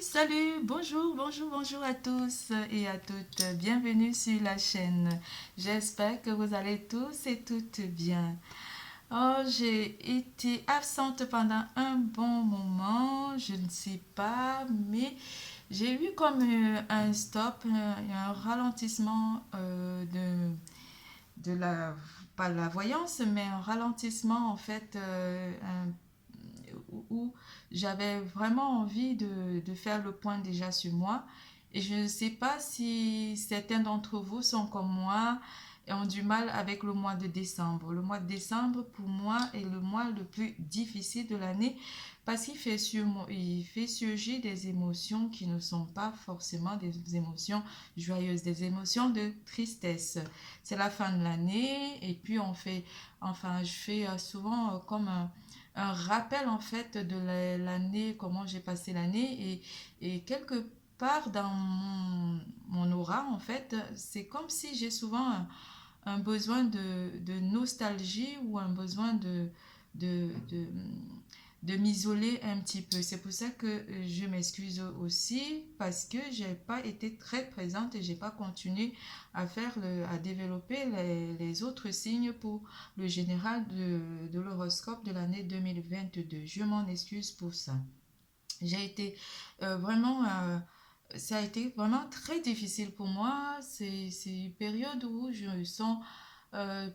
Salut, bonjour à tous et à toutes. Bienvenue sur la chaîne. J'espère que vous allez tous et toutes bien. Oh, j'ai été absente pendant un bon moment, je ne sais pas, mais j'ai eu comme un stop, un ralentissement de la, pas de la voyance, mais un ralentissement en fait, où j'avais vraiment envie de faire le point déjà sur moi. Et je ne sais pas si certains d'entre vous sont comme moi et ont du mal avec le mois de décembre. Le mois de décembre, pour moi, est le mois le plus difficile de l'année parce il fait surgir des émotions qui ne sont pas forcément des émotions joyeuses, des émotions de tristesse. C'est la fin de l'année et puis je fais souvent comme un rappel en fait de l'année, comment j'ai passé l'année et quelque part dans mon aura en fait, c'est comme si j'ai souvent un besoin de nostalgie ou un besoin de, de, de m'isoler un petit peu. C'est pour ça que je m'excuse aussi parce que j'ai pas été très présente et j'ai pas continué à développer les autres signes pour le général de l'horoscope de l'année 2022. Je m'en excuse pour ça. J'ai été vraiment ça a été vraiment très difficile pour moi. C'est une période où je me sens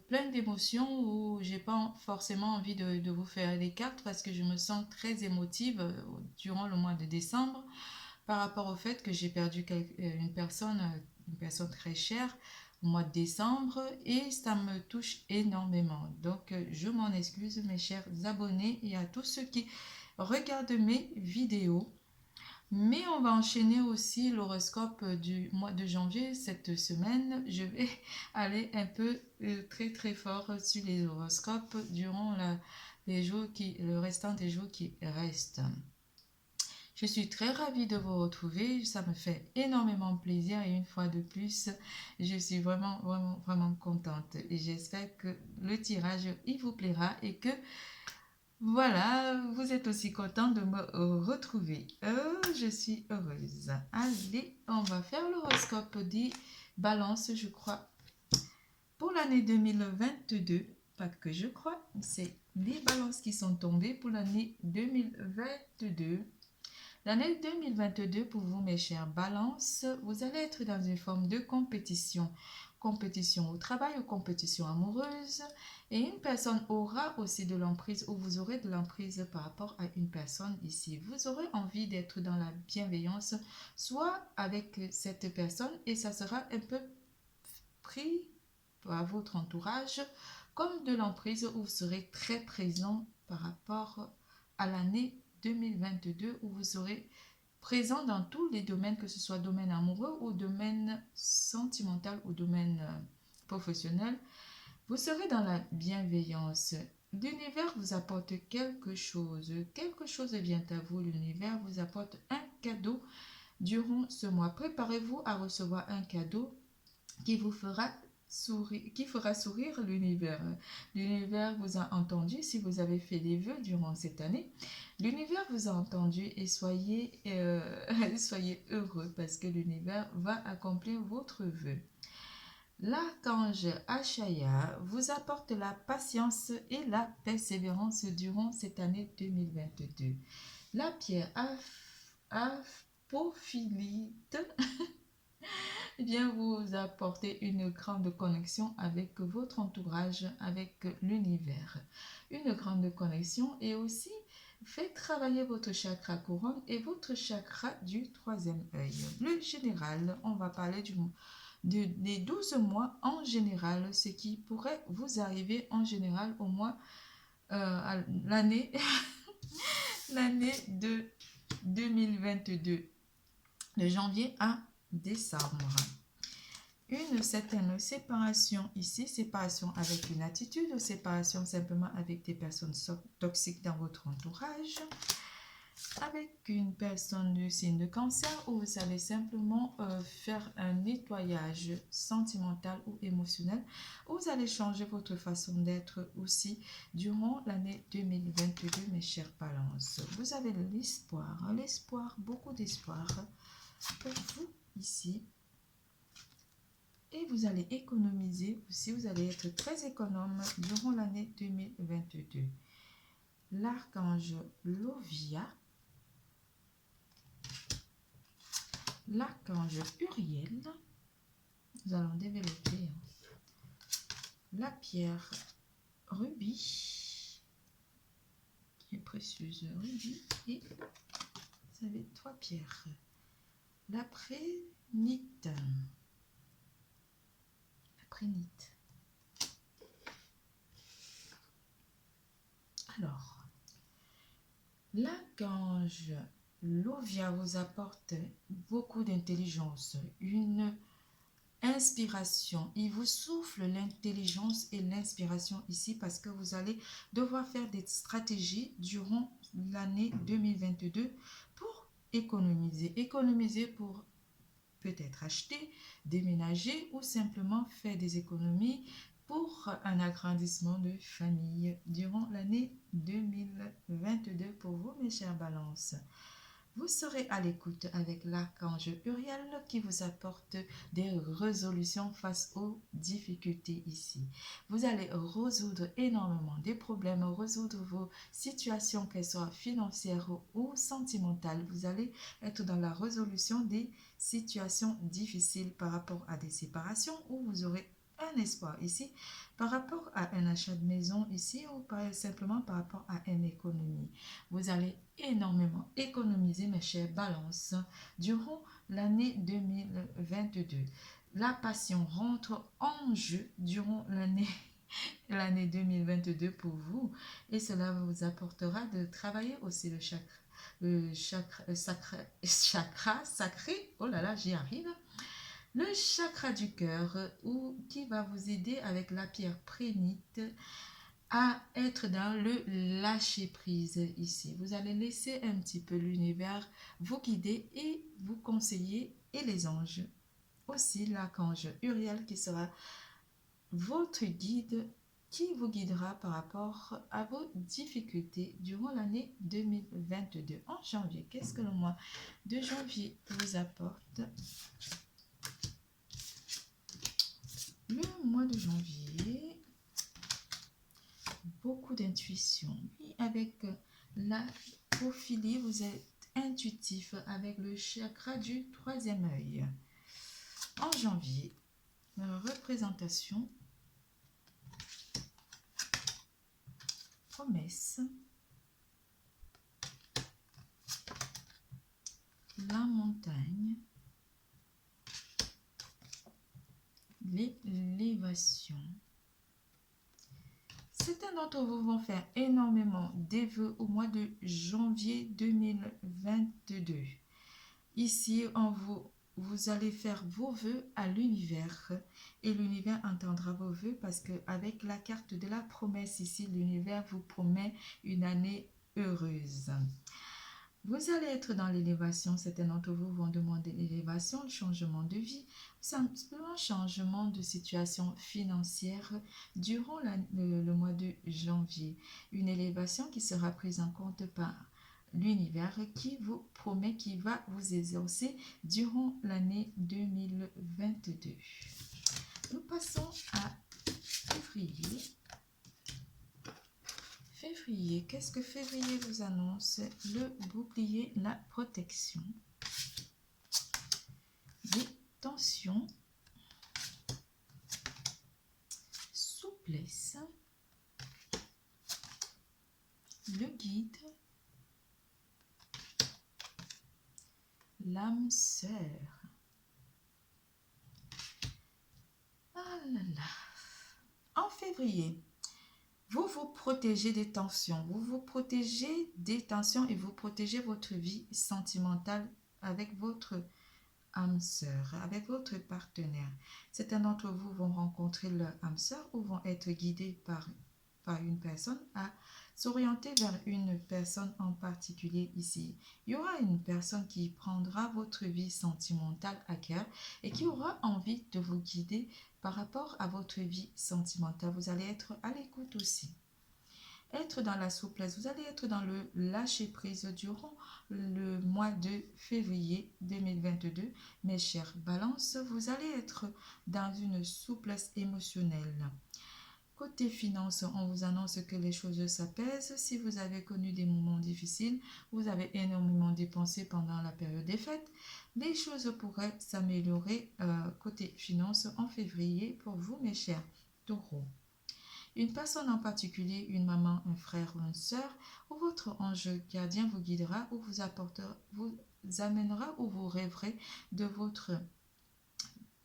pleine d'émotions, où j'ai pas forcément envie de vous faire des cartes parce que je me sens très émotive durant le mois de décembre par rapport au fait que j'ai perdu une personne très chère au mois de décembre et ça me touche énormément. Donc je m'en excuse mes chers abonnés et à tous ceux qui regardent mes vidéos. Mais on va enchaîner aussi l'horoscope du mois de janvier cette semaine. Je vais aller un peu très très fort sur les horoscopes durant le restant des jours qui restent. Je suis très ravie de vous retrouver. Ça me fait énormément plaisir et une fois de plus, je suis vraiment contente. Et j'espère que le tirage, il vous plaira et que voilà, vous êtes aussi content de me retrouver. Je suis heureuse. Allez, on va faire l'horoscope des balances, je crois, pour l'année 2022. Pas que je crois, c'est les balances qui sont tombées pour l'année 2022. L'année 2022 pour vous, mes chers balances, vous allez être dans une forme de compétition. Compétition au travail ou compétition amoureuse. Et une personne aura aussi de l'emprise ou vous aurez de l'emprise par rapport à une personne ici. Vous aurez envie d'être dans la bienveillance, soit avec cette personne et ça sera un peu pris par votre entourage comme de l'emprise où vous serez très présent par rapport à l'année 2022 où vous serez présent dans tous les domaines, que ce soit domaine amoureux ou domaine sentimental ou domaine professionnel. Vous serez dans la bienveillance. L'univers vous apporte quelque chose. Quelque chose vient à vous. L'univers vous apporte un cadeau durant ce mois. Préparez-vous à recevoir un cadeau qui vous fera sourire l'univers. L'univers vous a entendu si vous avez fait des vœux durant cette année. L'univers vous a entendu et soyez heureux parce que l'univers va accomplir votre vœu. L'archange Achaya vous apporte la patience et la persévérance durant cette année 2022. La pierre apophilite vient vous apporter une grande connexion avec votre entourage, avec l'univers. Une grande connexion et aussi fait travailler votre chakra couronne et votre chakra du troisième œil. Le général, on va parler des 12 mois en général, ce qui pourrait vous arriver en général au mois, l'année l'année de 2022, de janvier à décembre. Une certaine séparation ici, séparation avec une attitude ou séparation simplement avec des personnes toxiques dans votre entourage. avec une personne du signe de cancer où vous allez simplement faire un nettoyage sentimental ou émotionnel, où vous allez changer votre façon d'être aussi durant l'année 2022, mes chers balances. Vous avez l'espoir, beaucoup d'espoir pour vous ici. Et vous allez économiser aussi, vous allez être très économe durant l'année 2022. L'archange Lovia, l'archange Uriel, nous allons développer la pierre rubis, qui est précieuse rubis, et vous avez 3 pierres. La prénite. Alors, l'archange Lovia vous apporte beaucoup d'intelligence, une inspiration. Il vous souffle l'intelligence et l'inspiration ici parce que vous allez devoir faire des stratégies durant l'année 2022 pour économiser. Économiser pour peut-être acheter, déménager ou simplement faire des économies pour un agrandissement de famille durant l'année 2022 pour vous, mes chers balances. Vous serez à l'écoute avec l'archange Uriel qui vous apporte des résolutions face aux difficultés ici. Vous allez résoudre énormément des problèmes, résoudre vos situations, qu'elles soient financières ou sentimentales. Vous allez être dans la résolution des situations difficiles par rapport à des séparations où vous aurez un espoir ici par rapport à un achat de maison ici ou simplement par rapport à une économie. Vous allez énormément économiser, mes chers balances, durant l'année 2022. La passion rentre en jeu durant l'année 2022 pour vous et cela vous apportera de travailler aussi le chakra sacré, oh là là, j'y arrive, le chakra du cœur qui va vous aider avec la pierre prénite à être dans le lâcher prise ici. Vous allez laisser un petit peu l'univers vous guider et vous conseiller et les anges. Aussi l'archange Uriel qui sera votre guide qui vous guidera par rapport à vos difficultés durant l'année 2022. En janvier, qu'est-ce que le mois de janvier vous apporte? Le mois de janvier, beaucoup d'intuition. Avec la prophylie, vous êtes intuitif avec le chakra du 3e œil. En janvier, représentation, promesse, la montagne, l'élévation. Certains d'entre vous vont faire énormément des vœux au mois de janvier 2022. Ici, vous allez faire vos vœux à l'univers et l'univers entendra vos vœux parce qu'avec la carte de la promesse ici, l'univers vous promet une année heureuse. Vous allez être dans l'élévation. Certains d'entre vous vont demander l'élévation, le changement de vie, simplement changement de situation financière durant le mois de janvier. Une élévation qui sera prise en compte par l'univers qui vous promet qu'il va vous exaucer durant l'année 2022. Nous passons à février. Février, qu'est-ce que février vous annonce? Le bouclier, la protection, les tensions, souplesse, le guide, l'âme sœur. Ah là là. En février, vous vous protégez des tensions, vous vous protégez des tensions et vous protégez votre vie sentimentale avec votre âme sœur, avec votre partenaire. Certains d'entre vous vont rencontrer leur âme sœur ou vont être guidés par par une personne à s'orienter vers une personne en particulier ici. Il y aura une personne qui prendra votre vie sentimentale à cœur et qui aura envie de vous guider par rapport à votre vie sentimentale. Vous allez être à l'écoute aussi. Être dans la souplesse, vous allez être dans le lâcher-prise durant le mois de février 2022. Mes chers balances, vous allez être dans une souplesse émotionnelle. Côté finances, on vous annonce que les choses s'apaisent. Si vous avez connu des moments difficiles, vous avez énormément dépensé pendant la période des fêtes, les choses pourraient s'améliorer côté finances en février pour vous, mes chers taureaux. Une personne en particulier, une maman, un frère ou une sœur, ou votre ange gardien vous guidera ou vous apportera, vous amènera ou vous rêverez de votre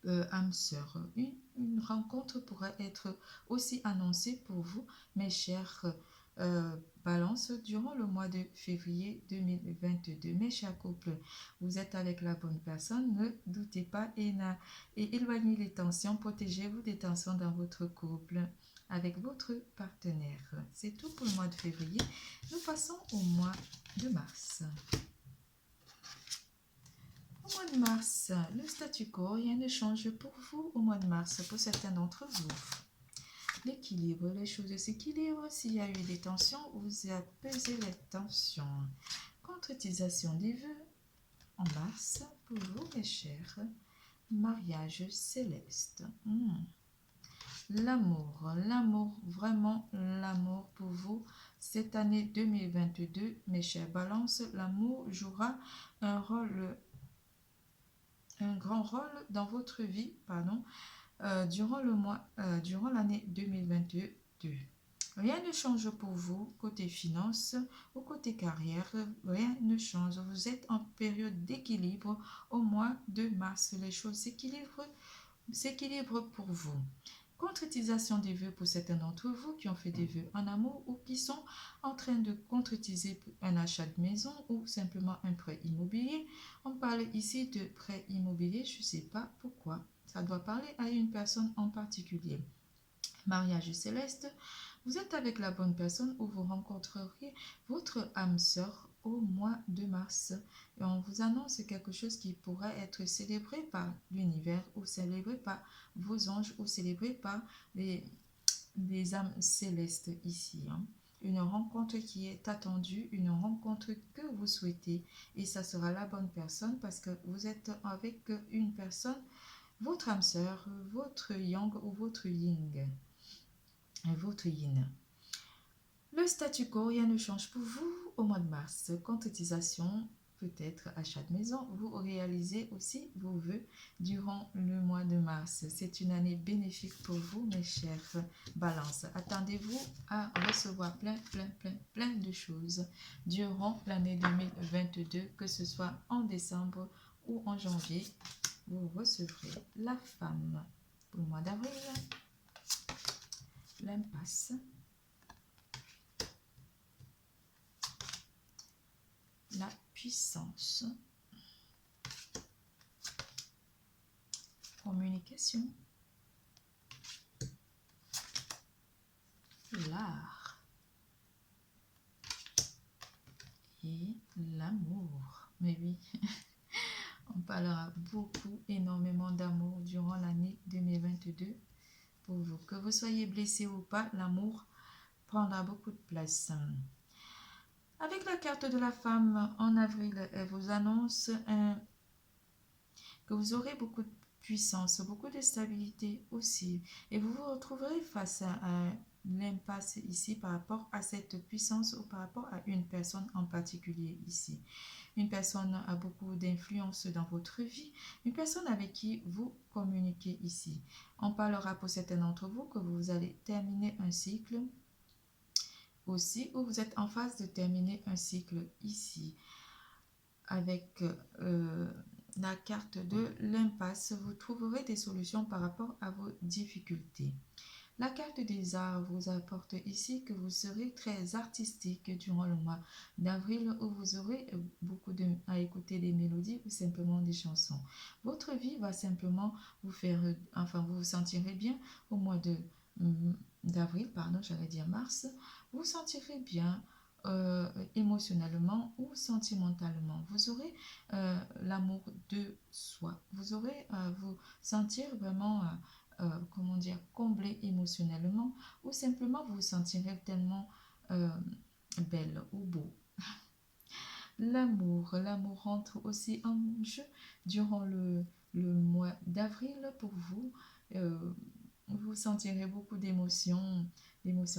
âme sœur. Une rencontre pourrait être aussi annoncée pour vous, mes chers balances, durant le mois de février 2022. Mes chers couples, vous êtes avec la bonne personne, ne doutez pas et éloignez les tensions, protégez-vous des tensions dans votre couple avec votre partenaire. C'est tout pour le mois de février. Nous passons au mois de mars. Au mois de mars, le statu quo, rien ne change pour vous au mois de mars, pour certains d'entre vous. L'équilibre, les choses s'équilibrent. S'il y a eu des tensions, vous apaisez les tensions. Concrétisation des vœux en mars pour vous, mes chers. Mariage céleste. L'amour, vraiment l'amour pour vous. Cette année 2022, mes chers balances, l'amour jouera un grand rôle dans votre vie, durant l'année 2022. Rien ne change pour vous côté finances ou côté carrière, rien ne change. Vous êtes en période d'équilibre au mois de mars. Les choses s'équilibrent pour vous. Concrétisation des vœux pour certains d'entre vous qui ont fait des vœux en amour ou qui sont en train de concrétiser un achat de maison ou simplement un prêt immobilier. On parle ici de prêt immobilier, je ne sais pas pourquoi. Ça doit parler à une personne en particulier. Mariage céleste, vous êtes avec la bonne personne où vous rencontrerez votre âme sœur au mois de mars. Et on vous annonce quelque chose qui pourrait être célébré par l'univers ou célébré par vos anges ou célébré par les âmes célestes ici. Une rencontre qui est attendue, une rencontre que vous souhaitez et ça sera la bonne personne parce que vous êtes avec une personne, votre âme sœur, votre yang ou votre yin. Votre yin. Le statu quo, rien ne change pour vous au mois de mars. Concrétisation, peut-être achat de maison. Vous réalisez aussi vos vœux durant le mois de mars. C'est une année bénéfique pour vous, mes chers balances. Attendez-vous à recevoir plein de choses durant l'année 2022, que ce soit en décembre ou en janvier. Vous recevrez la femme pour le mois d'avril. L'impasse. La puissance. Communication. L'art. Et l'amour. Mais oui, on parlera beaucoup, énormément d'amour durant l'année 2022. Pour vous, que vous soyez blessé ou pas, l'amour prendra beaucoup de place. Avec la carte de la femme en avril, elle vous annonce que vous aurez beaucoup de puissance, beaucoup de stabilité aussi. Et vous vous retrouverez face à l'impasse ici par rapport à cette puissance ou par rapport à une personne en particulier ici. Une personne a beaucoup d'influence dans votre vie, une personne avec qui vous communiquez ici. On parlera pour certains d'entre vous que vous allez terminer un cycle aussi, ou vous êtes en phase de terminer un cycle ici. Avec la carte de l'impasse, vous trouverez des solutions par rapport à vos difficultés. La carte des arts vous apporte ici que vous serez très artistique durant le mois d'avril où vous aurez beaucoup à écouter des mélodies ou simplement des chansons. Votre vie va simplement vous faire, vous vous sentirez bien au mois d'avril, pardon, j'allais dire mars, vous sentirez bien émotionnellement ou sentimentalement. Vous aurez l'amour de soi. Vous aurez vous sentir vraiment, comment dire, comblé émotionnellement ou simplement vous vous sentirez tellement belle ou beau. L'amour rentre aussi en jeu durant le mois d'avril pour vous. Euh, vous sentirez beaucoup d'émotions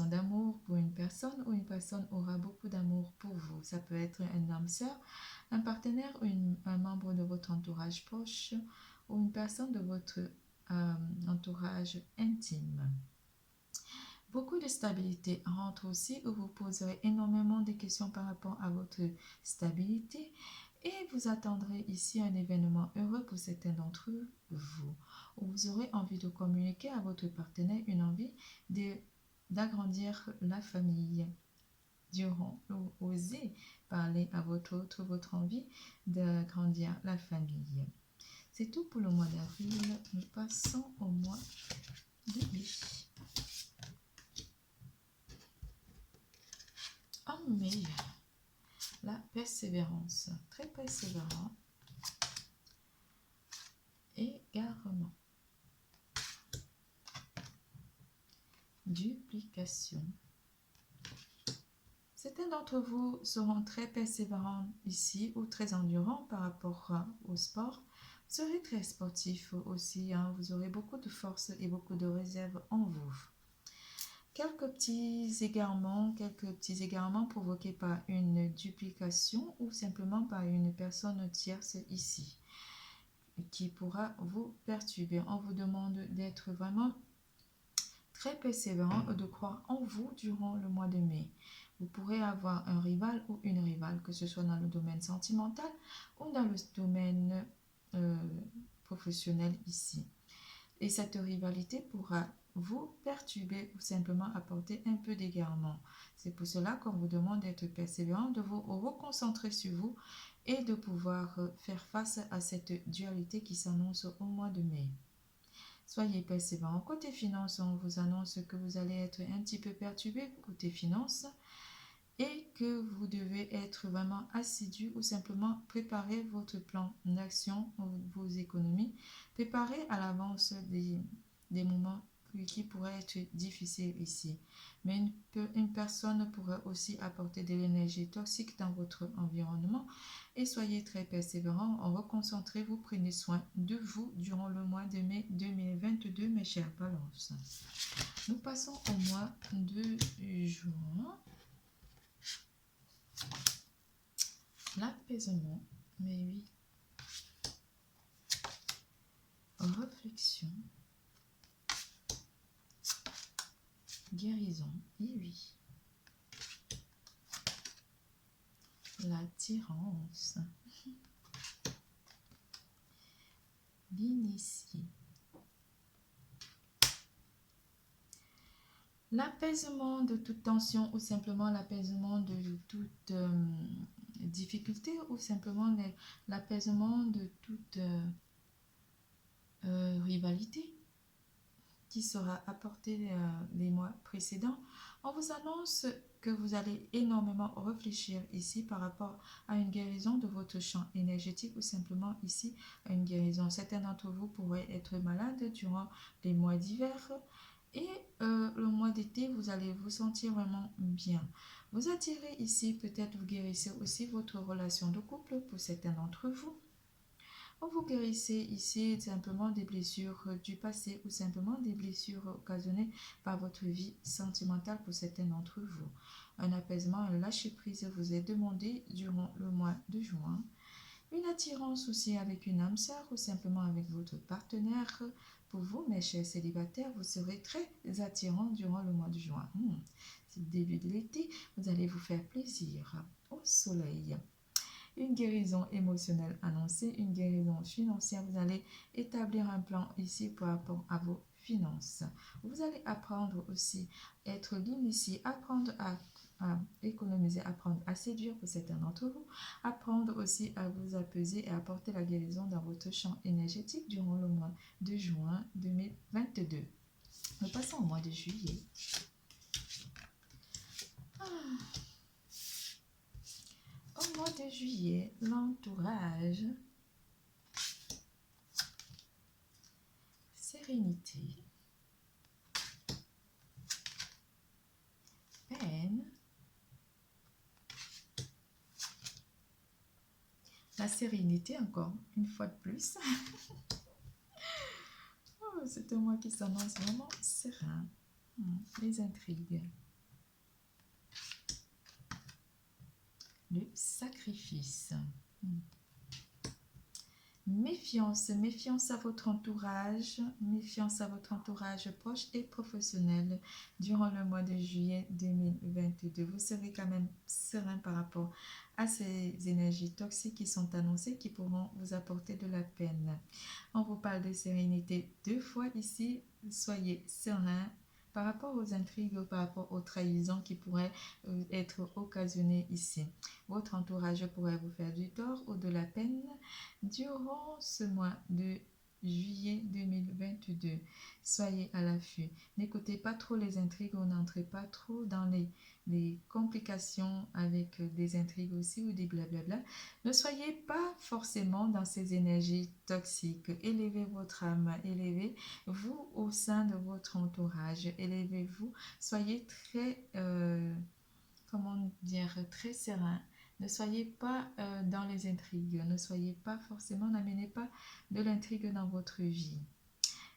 d'amour pour une personne ou une personne aura beaucoup d'amour pour vous. Ça peut être un âme sœur, un partenaire ou un membre de votre entourage proche ou une personne de votre entourage intime. Beaucoup de stabilité rentre aussi où vous poserez énormément de questions par rapport à votre stabilité et vous attendrez ici un événement heureux pour certains d'entre vous. Où vous aurez envie de communiquer à votre partenaire une envie d'agrandir la famille. Durant, osez parler à votre envie d'agrandir la famille. C'est tout pour le mois d'avril. Nous passons au mois de mai. En mai, la persévérance, très persévérant, égarement, duplication. Certains d'entre vous seront très persévérants ici ou très endurants par rapport au sport. Vous serez très sportif aussi, hein. Vous aurez beaucoup de force et beaucoup de réserve en vous. Quelques petits égarements provoqués par une duplication ou simplement par une personne tierce ici qui pourra vous perturber. On vous demande d'être vraiment très persévérant et de croire en vous durant le mois de mai. Vous pourrez avoir un rival ou une rivale, que ce soit dans le domaine sentimental ou dans le domaine professionnel ici. Et cette rivalité pourra vous perturber ou simplement apporter un peu d'égarement. C'est pour cela qu'on vous demande d'être persévérant, de vous reconcentrer sur vous et de pouvoir faire face à cette dualité qui s'annonce au mois de mai. Soyez persévérant. Côté finance, on vous annonce que vous allez être un petit peu perturbé côté finance et que vous devez être vraiment assidu ou simplement préparer votre plan d'action, vos économies, préparer à l'avance des moments qui pourraient être difficiles ici. Mais une personne pourrait aussi apporter de l'énergie toxique dans votre environnement et soyez très persévérant, reconcentrez-vous, prenez soin de vous durant le mois de mai 2022, mes chers balances. Nous passons au mois de juin. L'apaisement, mais oui. Réflexion. Guérison, et oui. L'attirance. L'initié. L'apaisement de toute tension ou simplement l'apaisement de toute difficulté ou simplement l'apaisement de toute rivalité qui sera apporté les mois précédents. On vous annonce que vous allez énormément réfléchir ici par rapport à une guérison de votre champ énergétique ou simplement ici à une guérison. Certains d'entre vous pourraient être malades durant les mois d'hiver et le mois d'été, vous allez vous sentir vraiment bien. Vous attirez ici, peut-être vous guérissez aussi votre relation de couple pour certains d'entre vous. Vous guérissez ici simplement des blessures du passé ou simplement des blessures occasionnées par votre vie sentimentale pour certains d'entre vous. Un apaisement, un lâcher-prise vous est demandé durant le mois de juin. Une attirance aussi avec une âme sœur ou simplement avec votre partenaire. Pour vous, mes chers célibataires, vous serez très attirants durant le mois de juin. C'est le début de l'été, vous allez vous faire plaisir au soleil. Une guérison émotionnelle annoncée, une guérison financière. Vous allez établir un plan ici par rapport à vos finances. Vous allez apprendre aussi à être l'initié, apprendre à économiser, apprendre à séduire pour certains d'entre vous, apprendre aussi à vous apaiser et apporter la guérison dans votre champ énergétique durant le mois de juin 2022. Nous passons au mois de juillet. Au mois de juillet, l'entourage, sérénité, peine, la sérénité encore une fois de plus. Oh, c'est un mois qui s'annonce vraiment serein. Les intrigues. Le sacrifice. Méfiance, méfiance à votre entourage proche et professionnel durant le mois de juillet 2022. Vous serez quand même serein par rapport à ces énergies toxiques qui sont annoncées, qui pourront vous apporter de la peine. On vous parle de sérénité 2 fois ici. Soyez serein par rapport aux intrigues, par rapport aux trahisons qui pourraient être occasionnées ici. Votre entourage pourrait vous faire du tort ou de la peine durant ce mois de juillet 2022. Soyez à l'affût. N'écoutez pas trop les intrigues ou n'entrez pas trop dans les complications avec des intrigues aussi ou des blablabla. Ne soyez pas forcément dans ces énergies toxiques. Élevez votre âme, élevez-vous au sein de votre entourage, élevez-vous, soyez très, comment dire, très serein. Ne soyez pas dans les intrigues, ne soyez pas forcément, n'amenez pas de l'intrigue dans votre vie.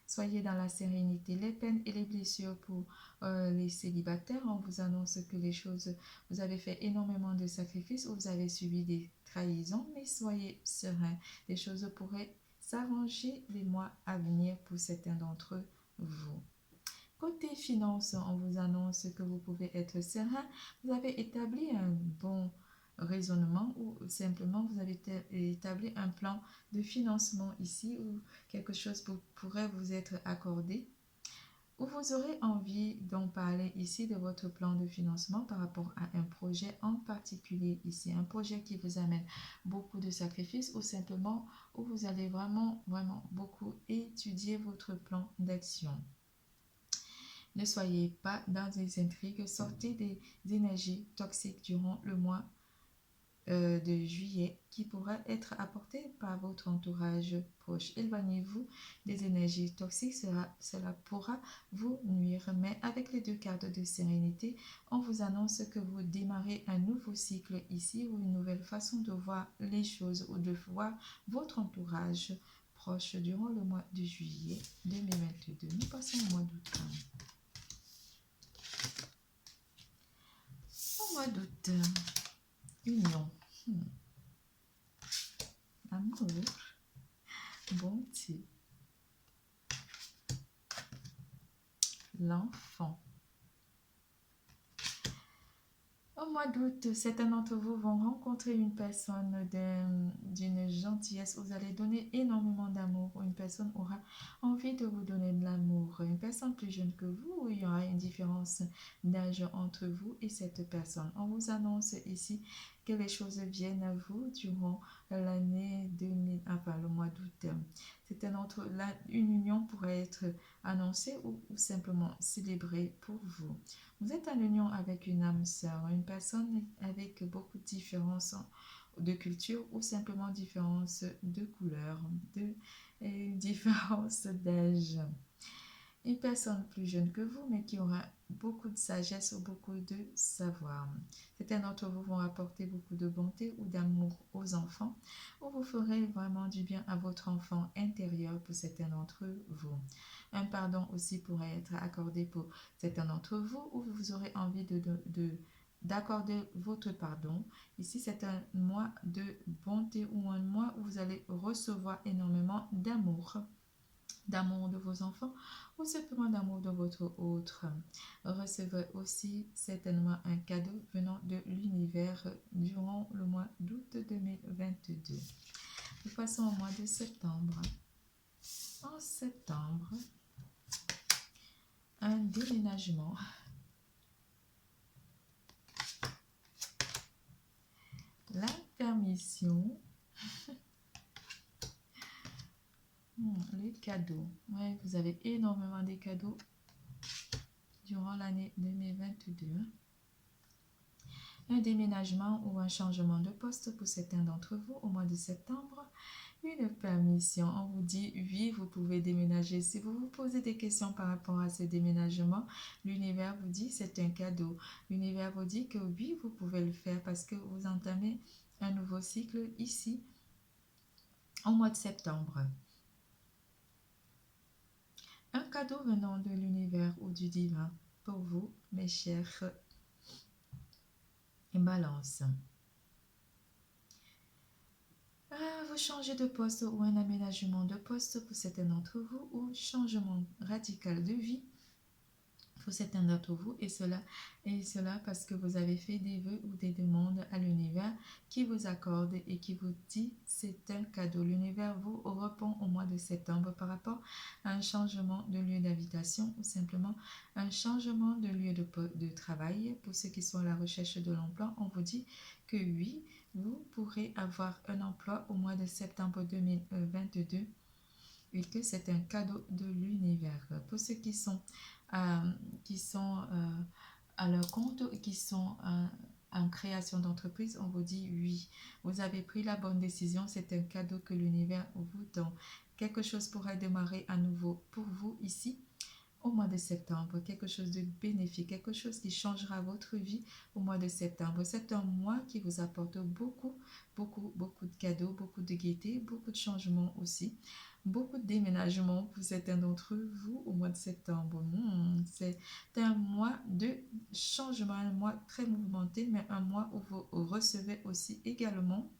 Soyez dans la sérénité. Les peines et les blessures pour les célibataires, on vous annonce que les choses, vous avez fait énormément de sacrifices ou vous avez subi des trahisons, mais soyez serein. Les choses pourraient s'arranger les mois à venir pour certains d'entre vous. Côté finances, on vous annonce que vous pouvez être serein. Vous avez établi un bon raisonnement ou simplement vous avez établi un plan de financement ici ou quelque chose pourrait vous être accordé. Ou vous aurez envie d'en parler ici de votre plan de financement par rapport à un projet en particulier ici. Un projet qui vous amène beaucoup de sacrifices ou simplement où vous allez vraiment beaucoup étudier votre plan d'action. Ne soyez pas dans des intrigues, sortez des énergies toxiques durant le mois de juillet qui pourra être apportées par votre entourage proche. Éloignez-vous des énergies toxiques, cela pourra vous nuire. Mais avec les 2 cartes de sérénité, on vous annonce que vous démarrez un nouveau cycle ici ou une nouvelle façon de voir les choses ou de voir votre entourage proche durant le mois de juillet 2022. Nous passons au mois d'août. Mois d'août, union, amour, bonté, l'enfant. Au mois d'août, certains d'entre vous vont rencontrer une personne d'une gentillesse. Vous allez donner énormément d'amour. Une personne aura envie de vous donner de l'amour. Une personne plus jeune que vous, il y aura une différence d'âge entre vous et cette personne. On vous annonce ici que les choses viennent à vous durant l'année 2000, enfin le mois d'août. Une union pourrait être annoncée ou simplement célébrée pour vous. Vous êtes en union avec une âme sœur, une personne avec beaucoup de différences de culture ou simplement différences de couleur, différences d'âge. Une personne plus jeune que vous, mais qui aura beaucoup de sagesse ou beaucoup de savoir. Certains d'entre vous vont apporter beaucoup de bonté ou d'amour aux enfants, ou vous ferez vraiment du bien à votre enfant intérieur pour certains d'entre vous. Un pardon aussi pourrait être accordé pour certains d'entre vous, ou vous aurez envie d'accorder votre pardon. Ici, c'est un mois de bonté ou un mois où vous allez recevoir énormément d'amour de vos enfants ou simplement d'amour de votre autre. Recevez aussi certainement un cadeau venant de l'univers durant le mois d'août 2022. Nous passons au mois de septembre. En septembre, un déménagement. La permission. Les cadeaux. Ouais, vous avez énormément de cadeaux durant l'année 2022. Un déménagement ou un changement de poste pour certains d'entre vous au mois de septembre. Une permission, on vous dit oui, vous pouvez déménager. Si vous vous posez des questions par rapport à ce déménagement, l'univers vous dit c'est un cadeau. L'univers vous dit que oui, vous pouvez le faire parce que vous entamez un nouveau cycle ici au mois de septembre. Un cadeau venant de l'univers ou du divin pour vous, mes chers Balance. Vous changez de poste ou un aménagement de poste pour certains d'entre vous ou changement radical de vie pour certains d'entre vous et cela parce que vous avez fait des vœux ou des demandes à l'univers qui vous accorde et qui vous dit c'est un cadeau. L'univers vous répond au mois de septembre par rapport à un changement de lieu d'habitation ou simplement un changement de lieu de travail. Pour ceux qui sont à la recherche de l'emploi, on vous dit que oui, vous pourrez avoir un emploi au mois de septembre 2022 et que c'est un cadeau de l'univers. Pour ceux qui sont à leur compte, qui sont en création d'entreprise, on vous dit oui, vous avez pris la bonne décision, c'est un cadeau que l'univers vous donne. Quelque chose pourrait démarrer à nouveau pour vous ici au mois de septembre, quelque chose de bénéfique, quelque chose qui changera votre vie au mois de septembre. C'est un mois qui vous apporte beaucoup de cadeaux, beaucoup de gaieté, beaucoup de changements aussi, beaucoup de déménagements pour certains d'entre vous au mois de septembre. C'est un mois de changement, un mois très mouvementé, mais un mois où vous recevez aussi également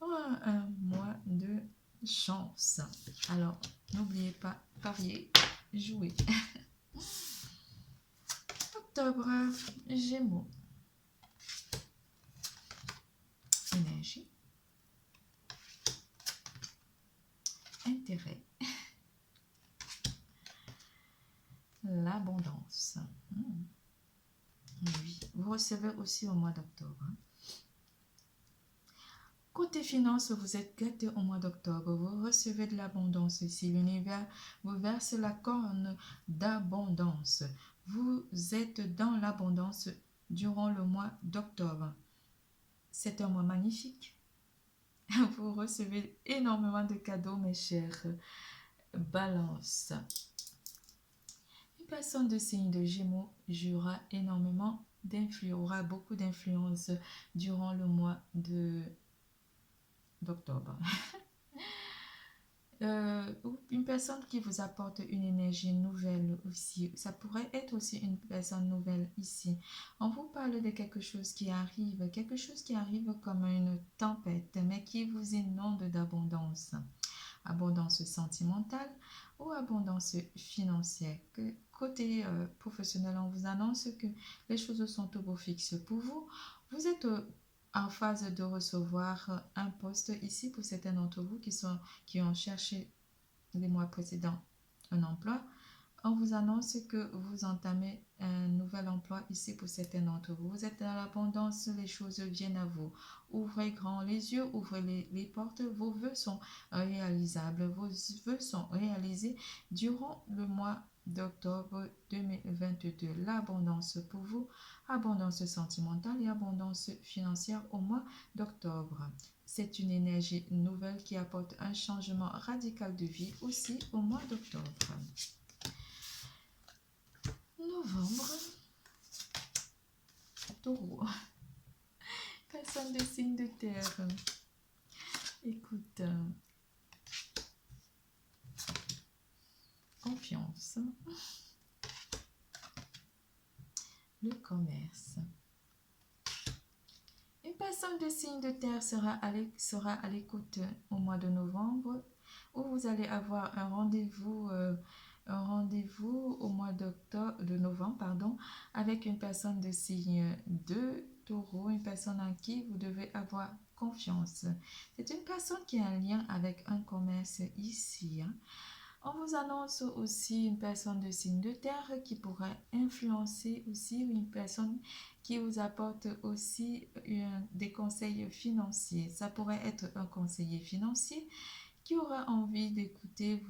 un mois de chance. Alors, n'oubliez pas, parier, jouer. Octobre, Gémeaux. Énergie. Intérêt. L'abondance. Oui, vous recevez aussi au mois d'octobre. Côté finance, vous êtes gâté au mois d'octobre. Vous recevez de l'abondance ici. L'univers vous verse la corne d'abondance. Vous êtes dans l'abondance durant le mois d'octobre. C'est un mois magnifique. Vous recevez énormément de cadeaux, mes chers Balance. Une personne de signe de Gémeaux aura énormément d'influence, aura beaucoup d'influence durant le mois d'octobre. Une personne qui vous apporte une énergie nouvelle aussi. Ça pourrait être aussi une personne nouvelle ici. On vous parle de quelque chose qui arrive comme une tempête, mais qui vous inonde d'abondance. Abondance sentimentale ou abondance financière. Côté professionnel, on vous annonce que les choses sont au beau fixe pour vous. Vous êtes en phase de recevoir un poste ici pour certains d'entre vous qui ont cherché les mois précédents un emploi. On vous annonce que vous entamez un nouvel emploi ici pour certains d'entre vous. Vous êtes dans l'abondance, les choses viennent à vous. Ouvrez grand les yeux, ouvrez les portes. Vos vœux sont réalisables. Vos vœux sont réalisés durant le mois d'octobre 2022. L'abondance pour vous, abondance sentimentale et abondance financière au mois d'octobre. C'est une énergie nouvelle qui apporte un changement radical de vie aussi au mois d'octobre. Novembre, Taureau. Personne de signe de terre. Écoute, confiance. Le commerce. Une personne de signe de terre sera à l'écoute au mois de novembre où vous allez avoir un rendez-vous au mois de novembre, avec une personne de signe de Taureau, une personne en qui vous devez avoir confiance. C'est une personne qui a un lien avec un commerce ici. On vous annonce aussi une personne de signe de terre qui pourrait influencer aussi, une personne qui vous apporte aussi des conseils financiers. Ça pourrait être un conseiller financier qui aura envie d'écouter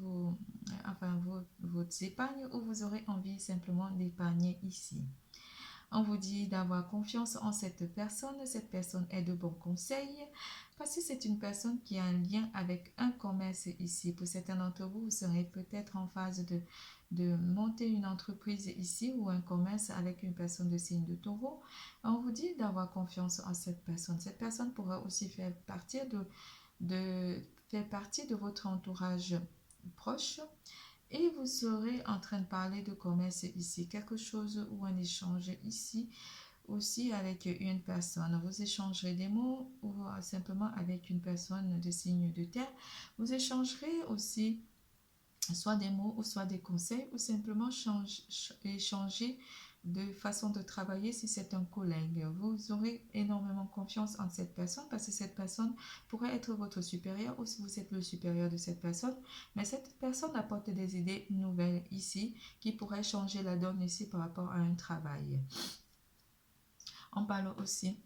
votre épargne ou vous aurez envie simplement d'épargner ici. On vous dit d'avoir confiance en cette personne. Cette personne est de bons conseils parce que c'est une personne qui a un lien avec un commerce ici. Pour certains d'entre vous, vous serez peut-être en phase de monter une entreprise ici ou un commerce avec une personne de signe de taureau. On vous dit d'avoir confiance en cette personne. Cette personne pourra aussi faire partie de votre entourage proche. Et vous serez en train de parler de commerce ici, quelque chose ou un échange ici aussi avec une personne. Vous échangerez des mots ou simplement avec une personne de signe de terre. Vous échangerez aussi soit des mots ou soit des conseils ou simplement échanger de façon de travailler si c'est un collègue. Vous aurez énormément confiance en cette personne parce que cette personne pourrait être votre supérieur ou si vous êtes le supérieur de cette personne. Mais cette personne apporte des idées nouvelles ici qui pourraient changer la donne ici par rapport à un travail. On parle aussi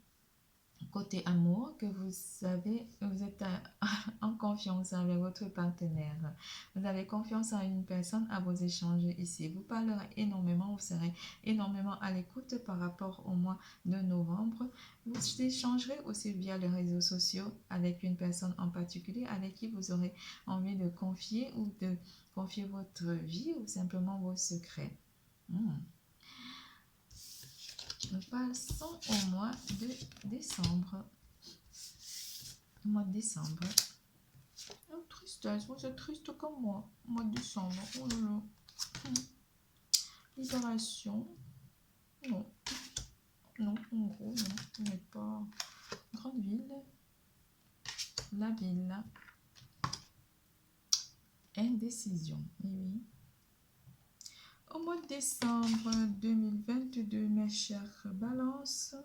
côté amour, que vous êtes en confiance avec votre partenaire. Vous avez confiance en une personne à vos échanges ici. Vous parlerez énormément, vous serez énormément à l'écoute par rapport au mois de novembre. Vous échangerez aussi via les réseaux sociaux avec une personne en particulier avec qui vous aurez envie de confier ou de confier votre vie ou simplement vos secrets. Nous passons au mois de décembre. Mois de décembre. Oh, tristesse, vous êtes triste comme moi. Mois de décembre. Oh là là. Libération. Non. Non, en gros, non. Vous n'êtes pas grande ville. La ville. Indécision. Oui. Au mois de décembre 2022, mes chers balances,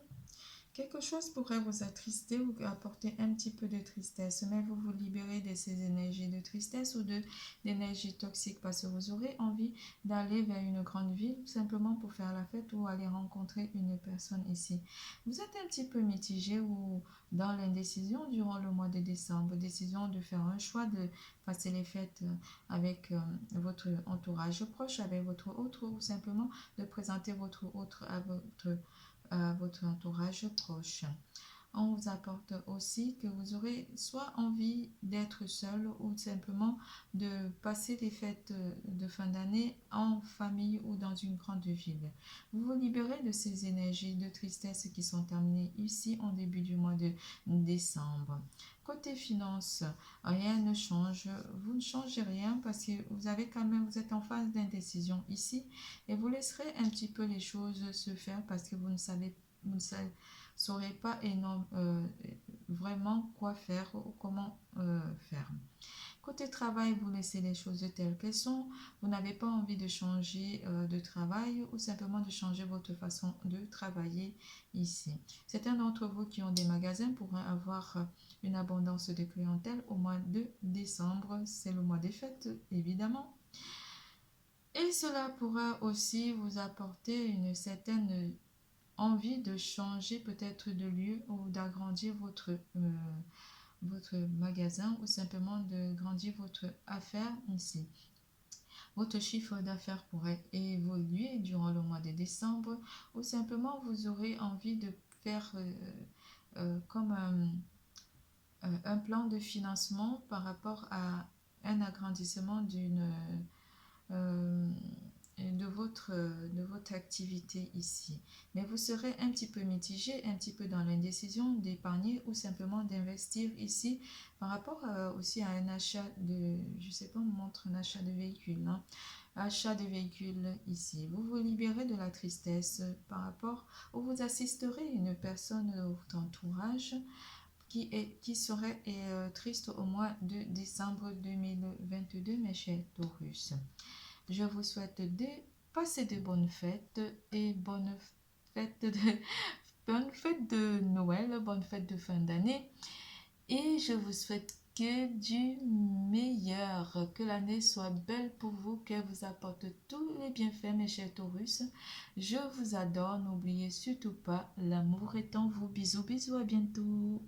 quelque chose pourrait vous attrister ou apporter un petit peu de tristesse, mais vous vous libérez de ces énergies de tristesse ou d'énergie toxique parce que vous aurez envie d'aller vers une grande ville simplement pour faire la fête ou aller rencontrer une personne ici. Vous êtes un petit peu mitigé ou dans l'indécision durant le mois de décembre, décision de faire un choix de passer les fêtes avec votre entourage proche, avec votre autre ou simplement de présenter votre autre à votre entourage proche. On vous apporte aussi que vous aurez soit envie d'être seul ou simplement de passer les fêtes de fin d'année en famille ou dans une grande ville. Vous vous libérez de ces énergies de tristesse qui sont amenées ici en début du mois de décembre. Côté finances, rien ne change. Vous ne changez rien parce que vous êtes en phase d'indécision ici et vous laisserez un petit peu les choses se faire parce que vous ne saurez pas vraiment quoi faire ou comment faire. Côté travail, vous laissez les choses telles qu'elles sont. Vous n'avez pas envie de changer de travail ou simplement de changer votre façon de travailler ici. Certains d'entre vous qui ont des magasins pourraient avoir une abondance de clientèle au mois de décembre. C'est le mois des fêtes, évidemment. Et cela pourra aussi vous apporter une certaine envie de changer peut-être de lieu ou d'agrandir votre magasin ou simplement de grandir votre affaire ici. Votre chiffre d'affaires pourrait évoluer durant le mois de décembre ou simplement vous aurez envie de faire comme un plan de financement par rapport à un agrandissement de votre activité ici. Mais vous serez un petit peu mitigé, un petit peu dans l'indécision d'épargner ou simplement d'investir ici par rapport aussi à un achat je sais pas, on montre un achat de véhicule, hein. Achat de véhicules ici. Vous vous libérez de la tristesse par rapport où vous assisterez une personne de votre entourage qui serait triste au mois de décembre 2022, mes chers Taurus. Je vous souhaite de passer de bonnes fêtes et bonnes fêtes de Noël, bonnes fêtes de fin d'année. Et je vous souhaite que du meilleur, que l'année soit belle pour vous, qu'elle vous apporte tous les bienfaits, mes chers Taurus. Je vous adore, n'oubliez surtout pas, l'amour est en vous. Bisous, bisous, à bientôt.